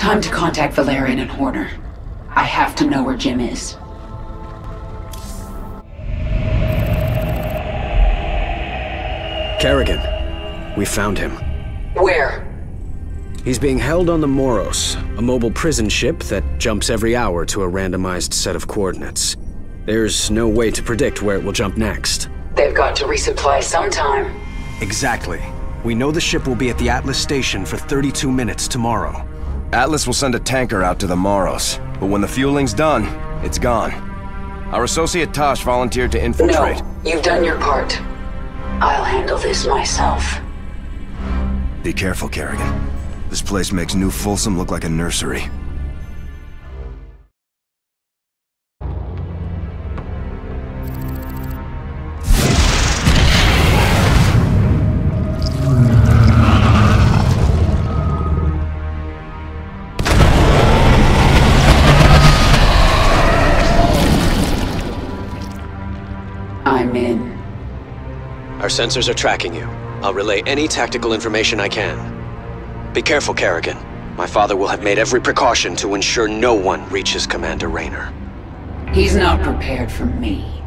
Time to contact Valerian and Horner. I have to know where Jim is. Kerrigan. We found him. Where? He's being held on the Moros, a mobile prison ship that jumps every hour to a randomized set of coordinates. There's no way to predict where it will jump next. They've got to resupply sometime. Exactly. We know the ship will be at the Atlas station for 32 minutes tomorrow. Atlas will send a tanker out to the Moros, but when the fueling's done, it's gone. Our associate Tosh volunteered to infiltrate. No, you've done your part. I'll handle this myself. Be careful, Kerrigan. This place makes New Folsom look like a nursery. I'm in. Our sensors are tracking you. I'll relay any tactical information I can. Be careful, Kerrigan. My father will have made every precaution to ensure no one reaches Commander Raynor. He's not prepared for me.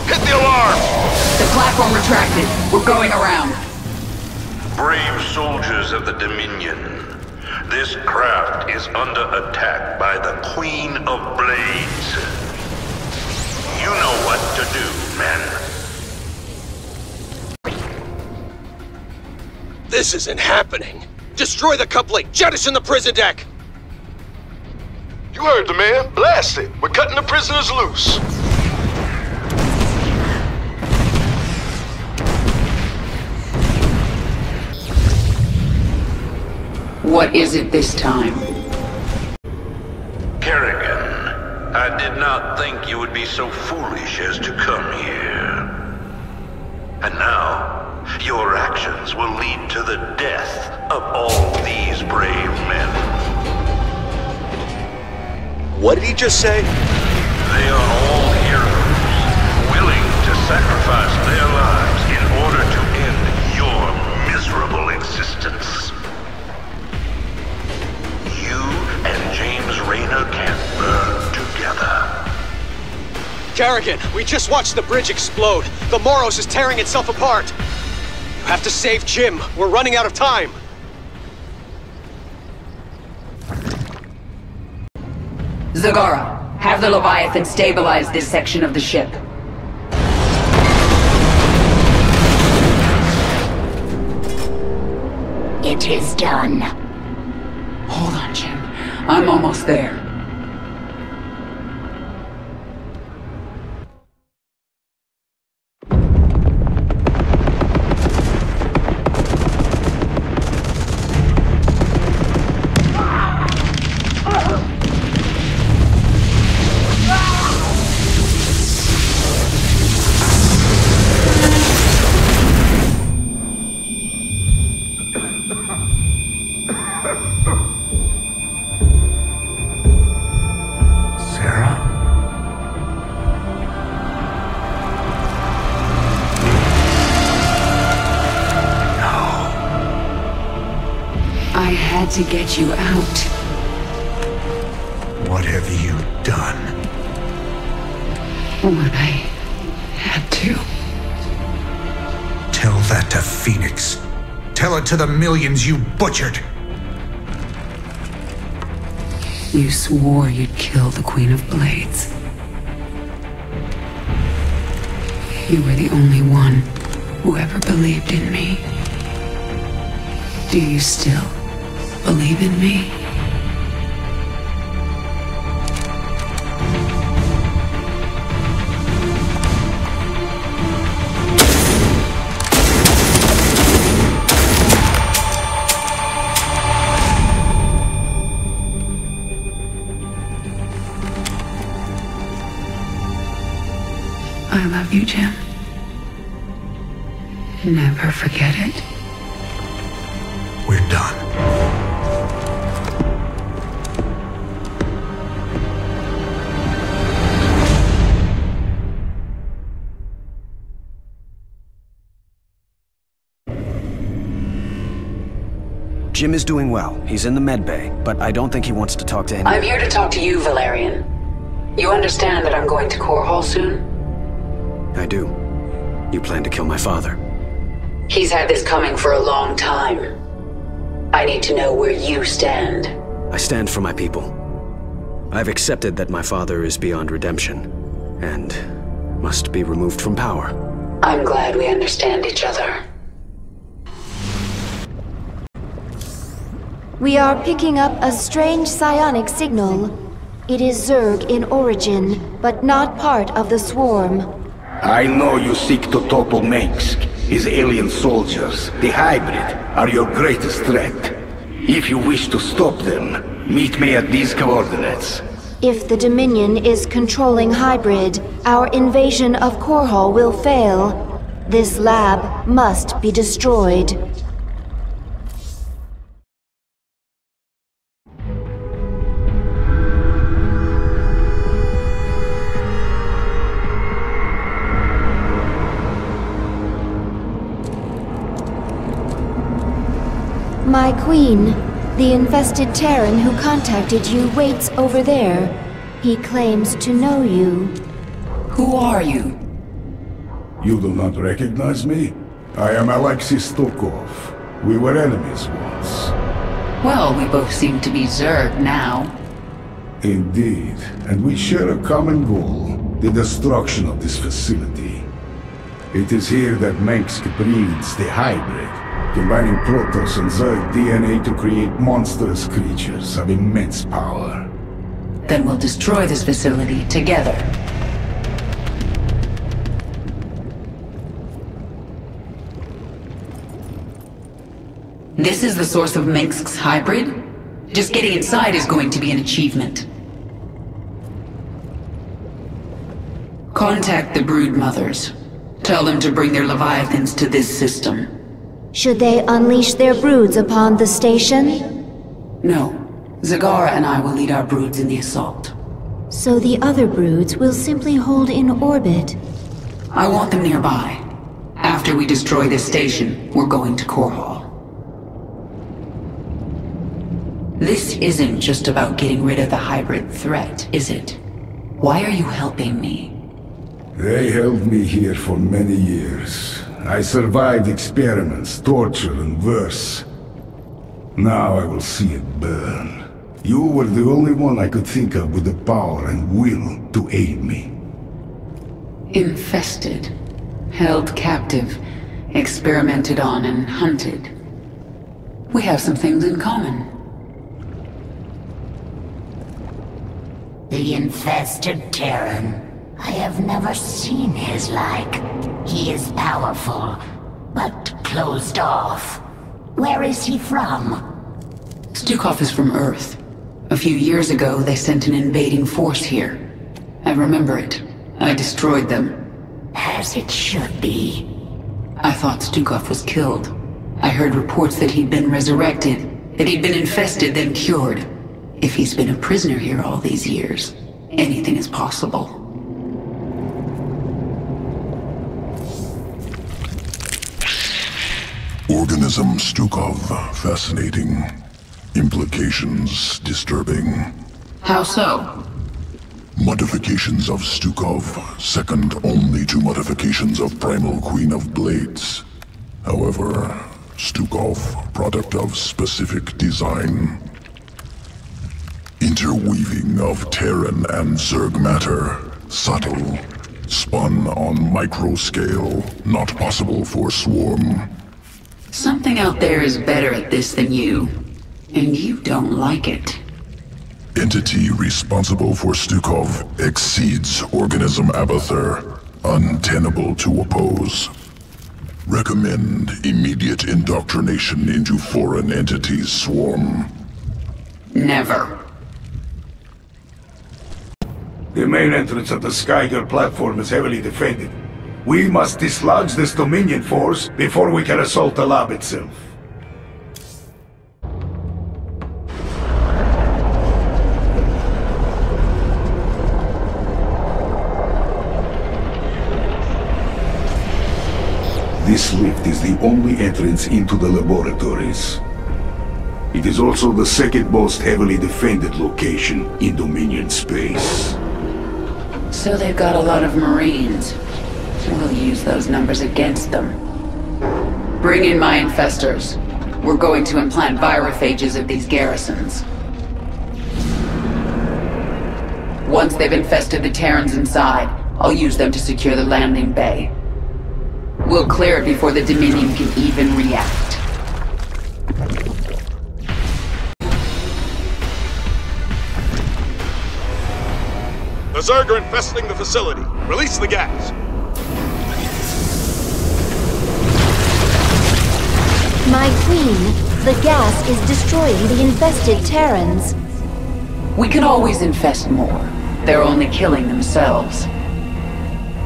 Hit the alarm! The platform retracted. We're going around. Brave soldiers of the Dominion, this craft is under attack by the Queen of Blades. You know what to do, men. This isn't happening! Destroy the coupling! Jettison the prison deck! You heard the man. Blast it. We're cutting the prisoners loose. What is it this time? Kerrigan, I did not think you would be so foolish as to come here. And now, your actions will lead to the death of all these brave men. What did he just say? They are all heroes, willing to sacrifice their lives in order to end your miserable existence. You and James Raynor can burn together. Kerrigan, we just watched the bridge explode. The Moros is tearing itself apart. You have to save Jim. We're running out of time. Zagara, have the Leviathan stabilize this section of the ship. It is done. Hold on, Jim. I'm almost there. To get you out. What have you done? What I had to. Tell that to Phoenix. Tell it to the millions you butchered. You swore you'd kill the Queen of Blades. You were the only one who ever believed in me. Do you still believe in me? I love you, Jim. Never forget it. We're done. Jim is doing well. He's in the med bay, but I don't think he wants to talk to anyone. I'm here to talk to you, Valerian. You understand that I'm going to KORHAL soon? I do. You plan to kill my father. He's had this coming for a long time. I need to know where you stand. I stand for my people. I've accepted that my father is beyond redemption, and must be removed from power. I'm glad we understand each other. We are picking up a strange psionic signal. It is Zerg in origin, but not part of the swarm. I know you seek to topple Mengsk. His alien soldiers, the hybrid, are your greatest threat. If you wish to stop them, meet me at these coordinates. If the Dominion is controlling hybrid, our invasion of KORHAL will fail. This lab must be destroyed. My queen, the infested Terran who contacted you waits over there. He claims to know you. Who are you? You do not recognize me? I am Alexei Stukov. We were enemies once. Well, we both seem to be Zerg now. Indeed, and we share a common goal, the destruction of this facility. It is here that Mengsk breeds the hybrid, combining Protoss and Zerg DNA to create monstrous creatures of immense power. Then we'll destroy this facility together. This is the source of Mengsk's hybrid? Just getting inside is going to be an achievement. Contact the brood mothers. Tell them to bring their Leviathans to this system. Should they unleash their broods upon the station? No. Zagara and I will lead our broods in the assault. So the other broods will simply hold in orbit. I want them nearby. After we destroy this station, we're going to KORHAL. This isn't just about getting rid of the hybrid threat, is it? Why are you helping me? They held me here for many years. I survived experiments, torture, and worse. Now I will see it burn. You were the only one I could think of with the power and will to aid me. Infested. Held captive. Experimented on and hunted. We have some things in common. The infested Terran. I have never seen his like. He is powerful, but closed off. Where is he from? Stukov is from Earth. A few years ago, they sent an invading force here. I remember it. I destroyed them. As it should be. I thought Stukov was killed. I heard reports that he'd been resurrected, that he'd been infested, then cured. If he's been a prisoner here all these years, anything is possible. Organism Stukov, fascinating. Implications disturbing. How so? Modifications of Stukov, second only to modifications of Primal Queen of Blades. However, Stukov, product of specific design. Interweaving of Terran and Zerg matter, subtle, spun on micro scale, not possible for Swarm. Something out there is better at this than you. And you don't like it. Entity responsible for Stukov exceeds Organism Abathur, untenable to oppose. Recommend immediate indoctrination into foreign entities Swarm. Never. The main entrance of the Skyger platform is heavily defended. We must dislodge this Dominion force before we can assault the lab itself. This lift is the only entrance into the laboratories. It is also the second most heavily defended location in Dominion space. So they've got a lot of Marines. We'll use those numbers against them. Bring in my infestors. We're going to implant virophages at these garrisons. Once they've infested the Terrans inside, I'll use them to secure the landing bay. We'll clear it before the Dominion can even react. The Zerg are infesting the facility. Release the gas. My queen, the gas is destroying the infested Terrans. We can always infest more. They're only killing themselves.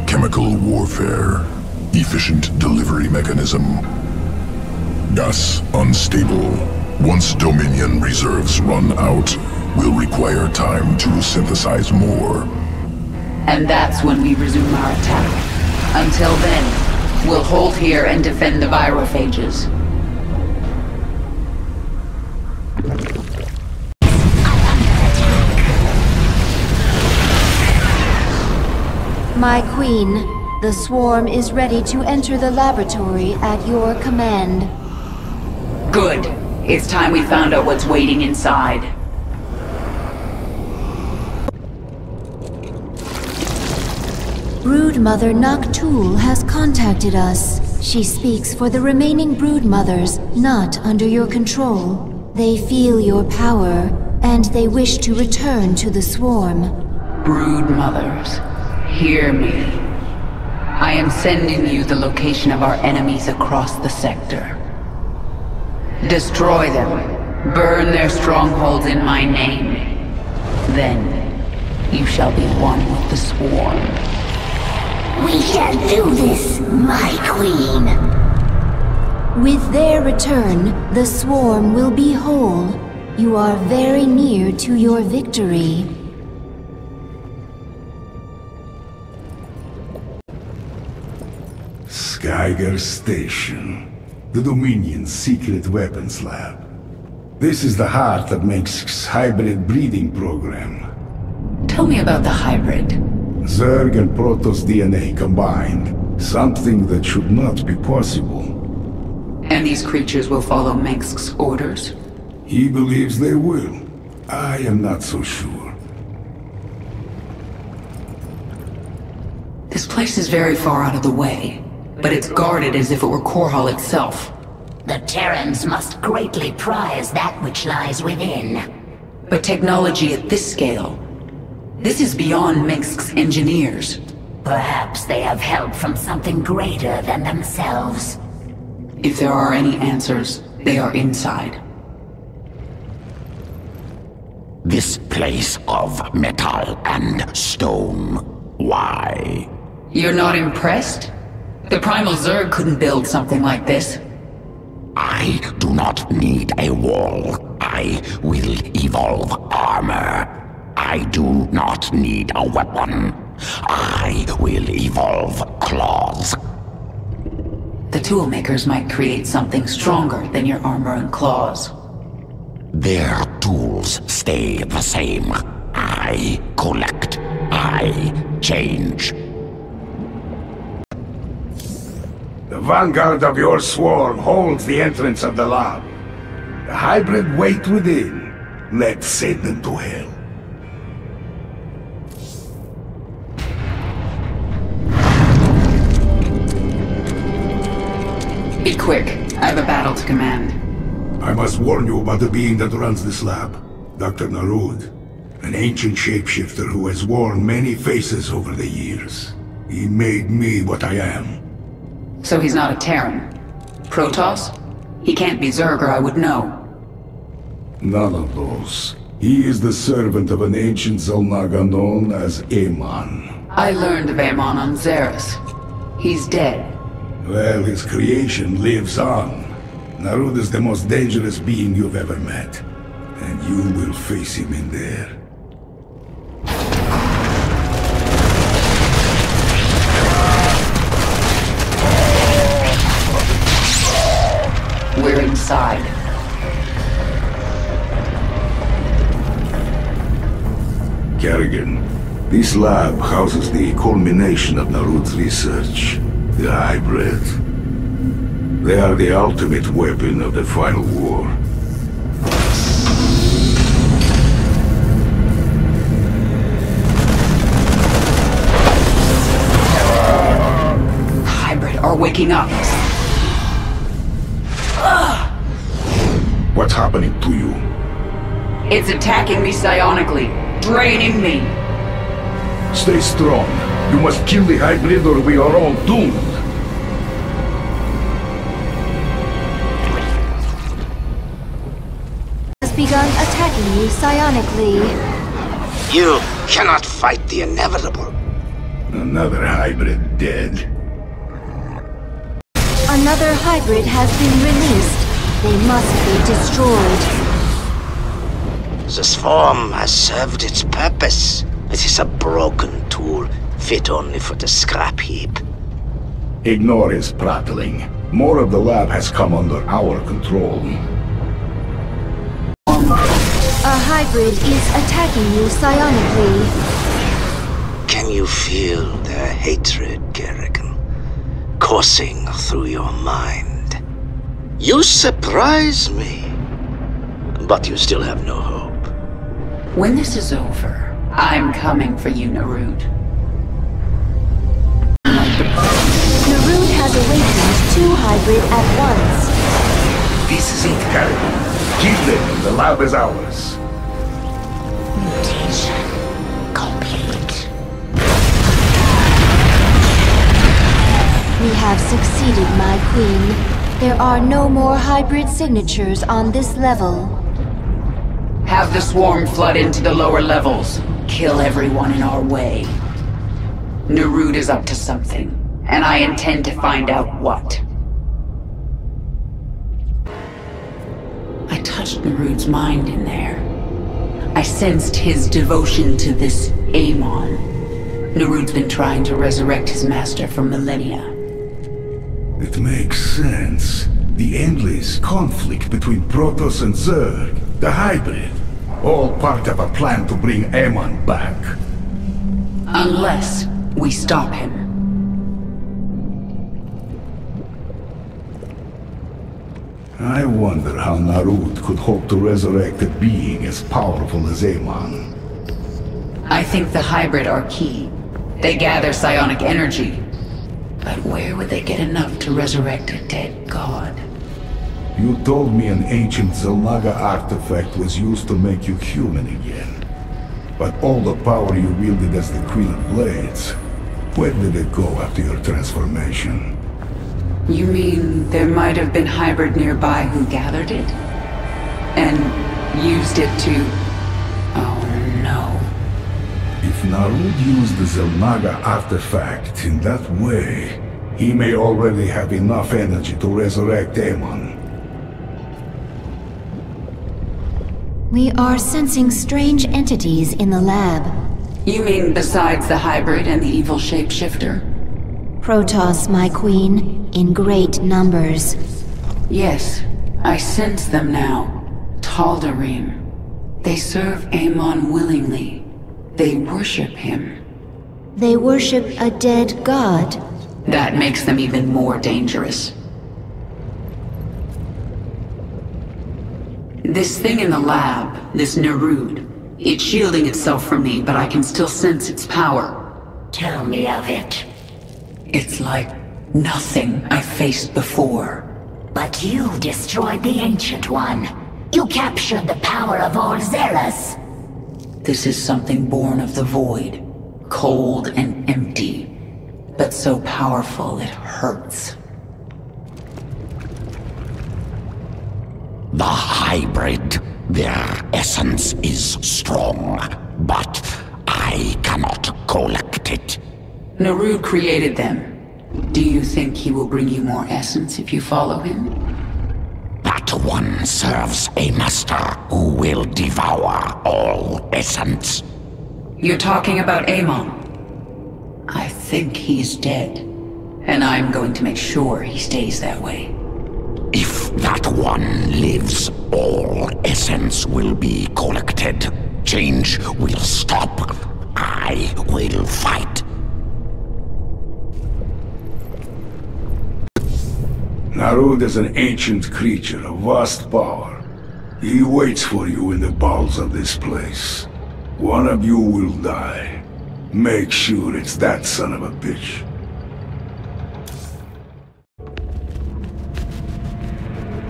Chemical warfare. Efficient delivery mechanism. Gas unstable. Once Dominion reserves run out, we'll require time to synthesize more. And that's when we resume our attack. Until then, we'll hold here and defend the virophages. My queen, the swarm is ready to enter the laboratory at your command. Good. It's time we found out what's waiting inside. Broodmother Noctul has contacted us. She speaks for the remaining Broodmothers not under your control. They feel your power, and they wish to return to the swarm. Broodmothers, hear me. I am sending you the location of our enemies across the sector. Destroy them. Burn their strongholds in my name. Then, you shall be one with the swarm. We shall do this, my queen. With their return, the swarm will be whole. You are very near to your victory. Skyger Station, the Dominion's secret weapons lab. This is the heart of Mengsk's hybrid breeding program. Tell me about the hybrid. Zerg and Protoss DNA combined. Something that should not be possible. And these creatures will follow Mengsk's orders? He believes they will. I am not so sure. This place is very far out of the way, but it's guarded as if it were KORHAL itself. The Terrans must greatly prize that which lies within. But technology at this scale, this is beyond Mengsk's engineers. Perhaps they have help from something greater than themselves. If there are any answers, they are inside. This place of metal and stone. Why? You're not impressed? The Primal Zerg couldn't build something like this. I do not need a wall. I will evolve armor. I do not need a weapon. I will evolve claws. The toolmakers might create something stronger than your armor and claws. Their tools stay the same. I collect. I change. The vanguard of your swarm holds the entrance of the lab. The hybrid wait within. Let's send them to hell. Be quick. I have a battle to command. I must warn you about the being that runs this lab. Dr. Narud. An ancient shapeshifter who has worn many faces over the years. He made me what I am. So he's not a Terran. Protoss? He can't be Zerg or I would know. None of those. He is the servant of an ancient Zelnaga known as Amon. I learned of Amon on Xeris. He's dead. Well, his creation lives on. Narud is the most dangerous being you've ever met. And you will face him in there. We're inside. Kerrigan, this lab houses the culmination of Narud's research, the hybrid. They are the ultimate weapon of the final war. Hybrid are waking up. What's happening to you? It's attacking me psionically, draining me. Stay strong. You must kill the hybrid or we are all doomed. Has begun attacking you psionically. You cannot fight the inevitable. Another hybrid dead. Another hybrid has been released. They must be destroyed. This form has served its purpose. It is a broken tool, fit only for the scrap heap. Ignore his prattling. More of the lab has come under our control. A hybrid is attacking you psionically. Can you feel their hatred, Kerrigan, coursing through your mind? You surprise me, but you still have no hope. When this is over, I'm coming for you, Narud. Narud has awakened 2 hybrid at once. This is it, Kerrigan. Keep them. The lab is ours. Mutation complete. We have succeeded, my queen. There are no more hybrid signatures on this level. Have the swarm flood into the lower levels. Kill everyone in our way. Narud is up to something, and I intend to find out what. I touched Narud's mind in there. I sensed his devotion to this Amon. Narud's been trying to resurrect his master for millennia. It makes sense. The endless conflict between Protoss and Zerg, the hybrid, all part of a plan to bring Amon back. Unless we stop him. I wonder how Narud could hope to resurrect a being as powerful as Amon. I think the hybrid are key. They gather psionic energy. But where would they get enough to resurrect a dead god? You told me an ancient Zelnaga artifact was used to make you human again. But all the power you wielded as the Queen of Blades, where did it go after your transformation? You mean there might have been hybrid nearby who gathered it? And used it to... Oh no. If Narud used the Zelnaga artifact in that way, he may already have enough energy to resurrect Amon. We are sensing strange entities in the lab. You mean besides the hybrid and the evil shapeshifter? Protoss, my queen, in great numbers. Yes, I sense them now. Tal'Darim. They serve Amon willingly. They worship him. They worship a dead god. That makes them even more dangerous. This thing in the lab, this Narud, it's shielding itself from me, but I can still sense its power. Tell me of it. It's like nothing I've faced before. But you destroyed the Ancient One. You captured the power of all Zeras. This is something born of the void. Cold and empty. But so powerful it hurts. The hybrid, their essence is strong, but I cannot collect it. Narud created them. Do you think he will bring you more essence if you follow him? That one serves a master who will devour all essence. You're talking about Amon. I think he's dead. And I'm going to make sure he stays that way. If that one lives, all essence will be collected. change will stop. I will fight. Narud is an ancient creature of vast power. He waits for you in the bowels of this place. One of you will die. Make sure it's that son of a bitch.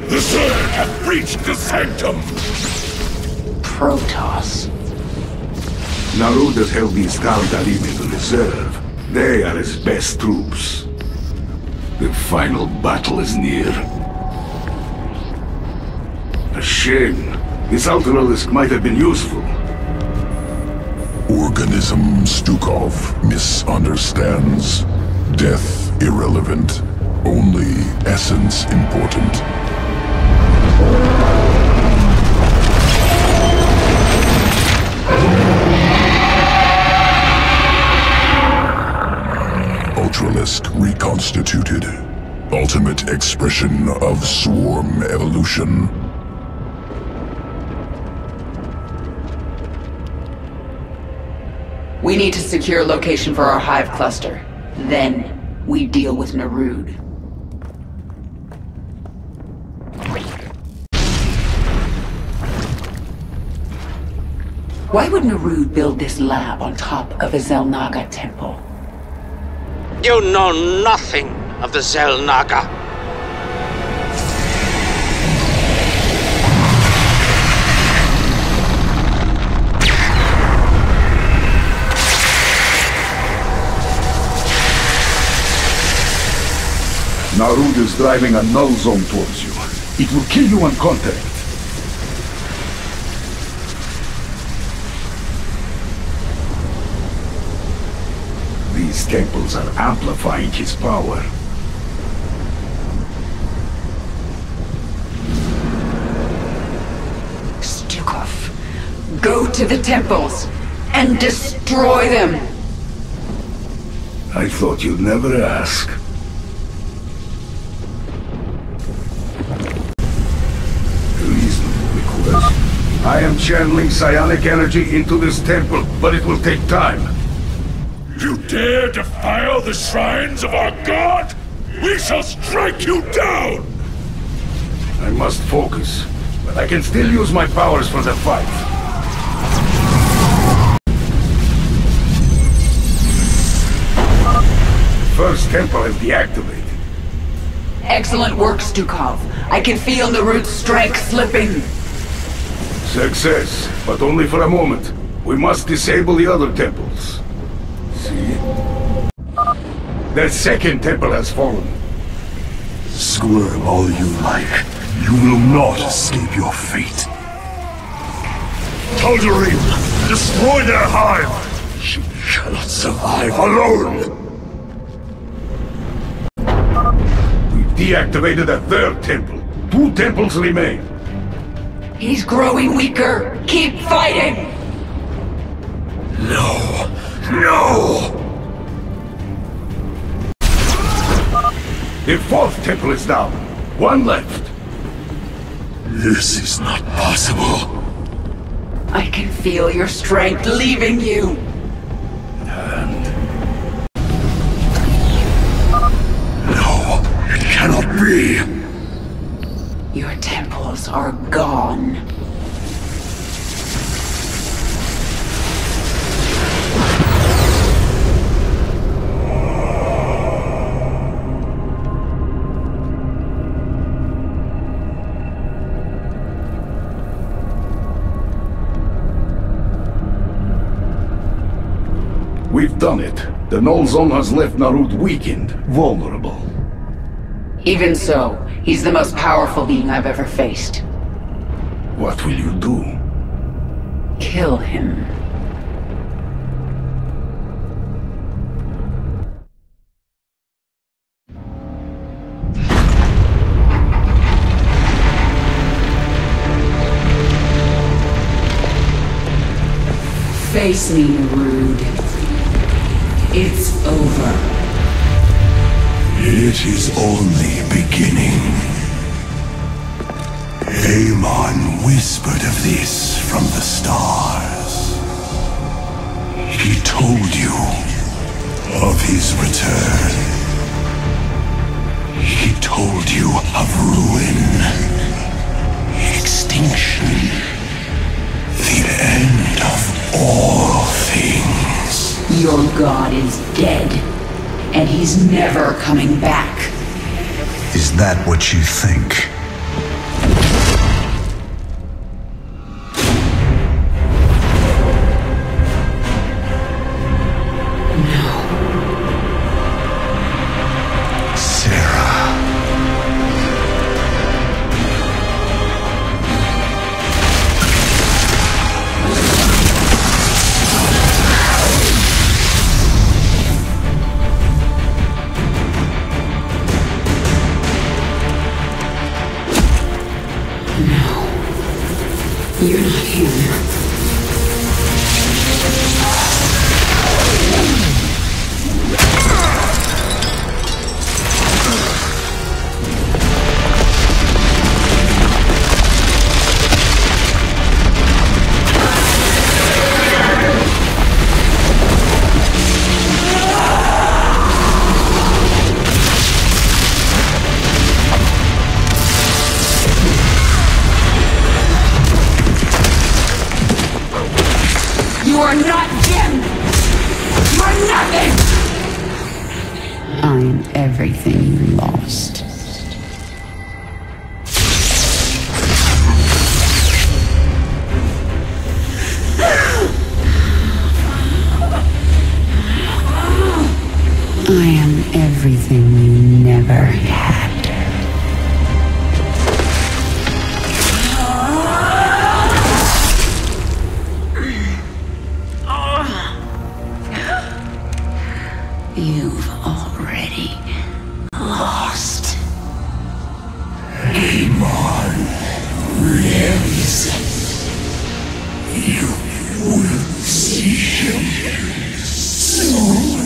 The Zerg have breached the sanctum! Protoss. Narud has held these Galdarim in reserve. They are his best troops. The final battle is near. A shame. This Ultralisk might have been useful. Organism Stukov misunderstands. Death irrelevant. Only essence important. Ultralisk reconstituted. Ultimate expression of swarm evolution. We need to secure location for our hive cluster. Then, we deal with Narud. Why would Narud build this lab on top of a Xel'Naga temple? You know nothing of the Xel'Naga. Narud is driving a null zone towards you. It will kill you on contact. These temples are amplifying his power. Stukov, go to the temples and destroy them! I thought you'd never ask. Reasonable request. I am channeling psionic energy into this temple, but it will take time. You dare defile the shrines of our god? We shall strike you down! I must focus, but I can still use my powers for the fight. First temple is deactivated. Excellent work, Stukov. I can feel Narud's strength slipping. Success, but only for a moment. We must disable the other temples. See? The second temple has fallen. Squirm all you like. You will not escape your fate. Tal'Darim, destroy their hive! You cannot survive alone! We've deactivated a third temple. 2 temples remain. He's growing weaker. Keep fighting! No! No! The 4th temple is down. 1 left. This is not possible. I can feel your strength leaving you. No, it cannot be. Your temples are gone. We've done it. The null zone has left Narud weakened, vulnerable. Even so, he's the most powerful being I've ever faced. What will you do? Kill him. Face me, Narud. It's over. It is only beginning. Amon whispered of this from the stars. He told you of his return. He told you of ruin, extinction, the end of all things. Your god is dead, and he's never coming back. Is that what you think? You're not human. You are not Jim! You are nothing! I'm everything you lost. I am everything you never had. You've already lost. Amon lives. You will see him soon.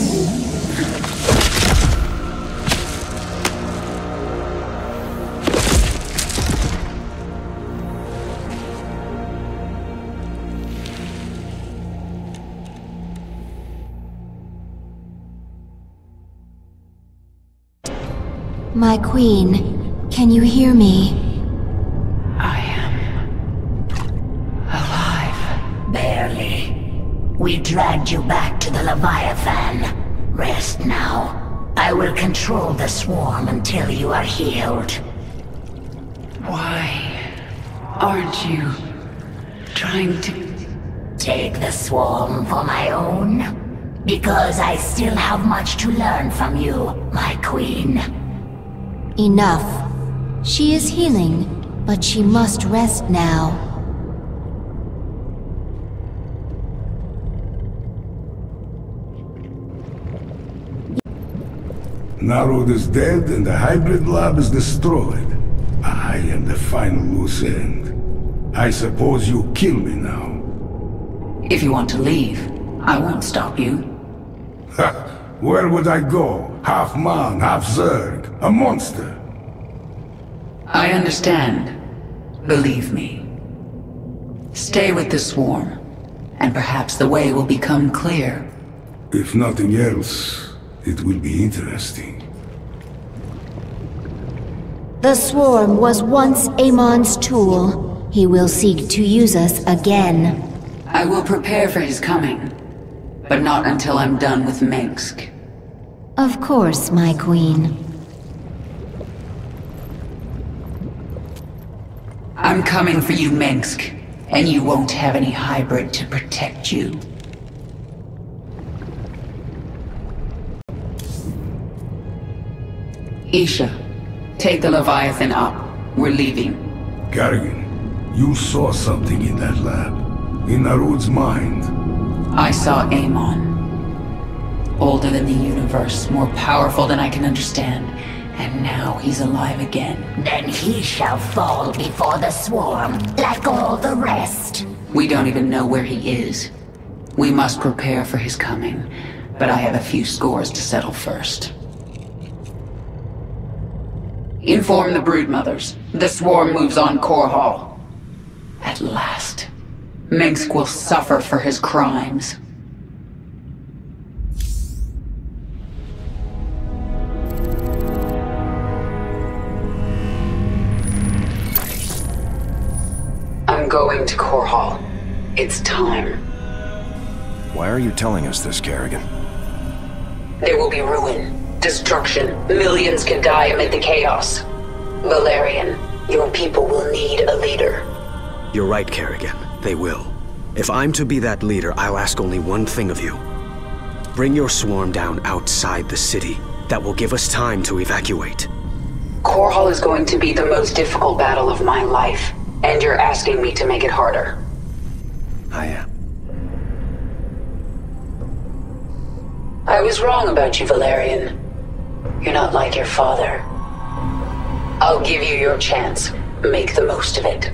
My queen, can you hear me? I am alive. Barely. We dragged you back to the Leviathan. Rest now. I will control the swarm until you are healed. Why aren't you trying to take the swarm for my own? Because I still have much to learn from you, my queen. Enough. She is healing, but she must rest now. Narod is dead and the hybrid lab is destroyed. I am the final loose end. I suppose you kill me now. If you want to leave, I won't stop you. Ha! Where would I go? Half man, half Zerg. A monster. I understand. Believe me. Stay with the swarm, and perhaps the way will become clear. If nothing else, it will be interesting. The swarm was once Amon's tool. He will seek to use us again. I will prepare for his coming, but not until I'm done with Mengsk. Of course, my queen. I'm coming for you, Mengsk, and you won't have any hybrid to protect you. Isha, take the Leviathan up. We're leaving. Garrigan, you saw something in that lab. In Narod's mind. I saw Amon. Older than the universe, more powerful than I can understand. And now he's alive again. Then he shall fall before the swarm, like all the rest. We don't even know where he is. We must prepare for his coming, but I have a few scores to settle first. Inform the broodmothers. The swarm moves on KORHAL. At last, Mengsk will suffer for his crimes. I'm going to KORHAL. It's time. Why are you telling us this, Kerrigan? There will be ruin, destruction. Millions can die amid the chaos. Valerian, your people will need a leader. You're right, Kerrigan. They will. If I'm to be that leader, I'll ask only one thing of you. Bring your swarm down outside the city. That will give us time to evacuate. KORHAL is going to be the most difficult battle of my life, and you're asking me to make it harder. I am. I was wrong about you, Valerian. You're not like your father. I'll give you your chance. Make the most of it.